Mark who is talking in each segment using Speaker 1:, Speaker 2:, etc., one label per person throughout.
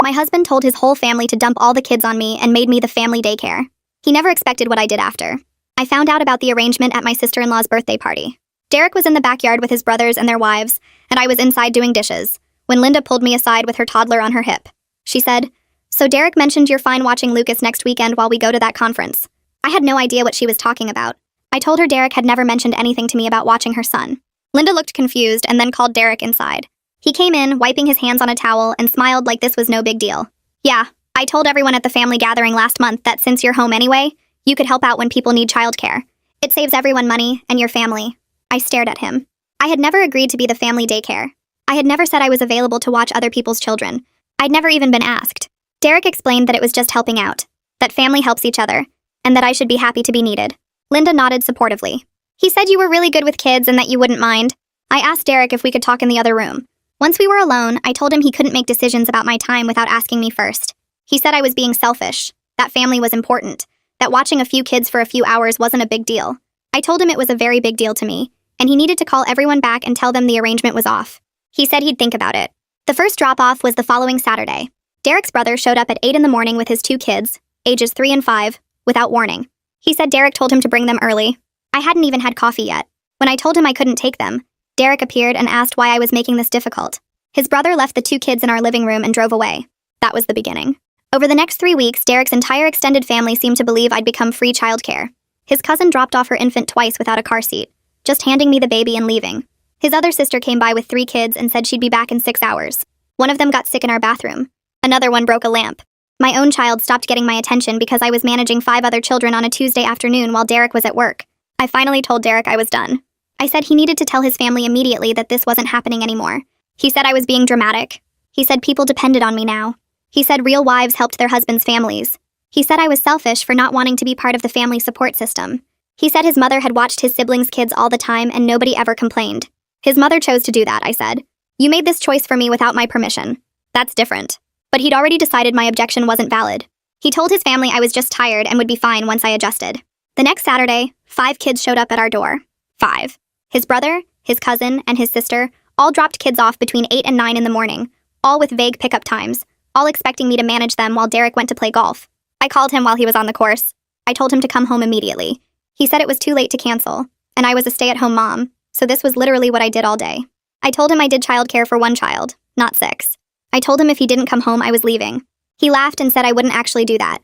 Speaker 1: My husband told his whole family to dump all the kids on me and made me the family daycare. He never expected what I did after. I found out about the arrangement at my sister-in-law's birthday party. Derek was in the backyard with his brothers and their wives, and I was inside doing dishes, when Linda pulled me aside with her toddler on her hip. She said, "So Derek mentioned you're fine watching Lucas next weekend while we go to that conference." I had no idea what she was talking about. I told her Derek had never mentioned anything to me about watching her son. Linda looked confused and then called Derek inside. He came in, wiping his hands on a towel, and smiled like this was no big deal. "Yeah, I told everyone at the family gathering last month that since you're home anyway, you could help out when people need childcare. It saves everyone money and your family." I stared at him. I had never agreed to be the family daycare. I had never said I was available to watch other people's children. I'd never even been asked. Derek explained that it was just helping out, that family helps each other, and that I should be happy to be needed. Linda nodded supportively. "He said you were really good with kids and that you wouldn't mind." I asked Derek if we could talk in the other room. Once we were alone, I told him he couldn't make decisions about my time without asking me first. He said I was being selfish, that family was important, that watching a few kids for a few hours wasn't a big deal. I told him it was a very big deal to me, and he needed to call everyone back and tell them the arrangement was off. He said he'd think about it. The first drop-off was the following Saturday. Derek's brother showed up at 8 in the morning with his 2 kids, ages 3 and 5, without warning. He said Derek told him to bring them early. I hadn't even had coffee yet. When I told him I couldn't take them, Derek appeared and asked why I was making this difficult. His brother left the 2 kids in our living room and drove away. That was the beginning. Over the next 3 weeks, Derek's entire extended family seemed to believe I'd become free childcare. His cousin dropped off her infant twice without a car seat, just handing me the baby and leaving. His other sister came by with 3 kids and said she'd be back in 6 hours. One of them got sick in our bathroom. Another one broke a lamp. My own child stopped getting my attention because I was managing 5 other children on a Tuesday afternoon while Derek was at work. I finally told Derek I was done. I said he needed to tell his family immediately that this wasn't happening anymore. He said I was being dramatic. He said people depended on me now. He said real wives helped their husbands' families. He said I was selfish for not wanting to be part of the family support system. He said his mother had watched his siblings' kids all the time and nobody ever complained. His mother chose to do that, I said. "You made this choice for me without my permission. That's different." But he'd already decided my objection wasn't valid. He told his family I was just tired and would be fine once I adjusted. The next Saturday, 5 kids showed up at our door. 5. His brother, his cousin, and his sister all dropped kids off between 8 and 9 in the morning, all with vague pickup times, all expecting me to manage them while Derek went to play golf. I called him while he was on the course. I told him to come home immediately. He said it was too late to cancel, and I was a stay-at-home mom, so this was literally what I did all day. I told him I did childcare for 1 child, not 6. I told him if he didn't come home, I was leaving. He laughed and said I wouldn't actually do that.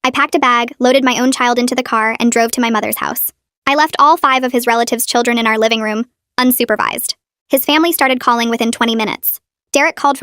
Speaker 1: I packed a bag, loaded my own child into the car, and drove to my mother's house. I left all 5 of his relatives' children in our living room, unsupervised. His family started calling within 20 minutes. Derek called from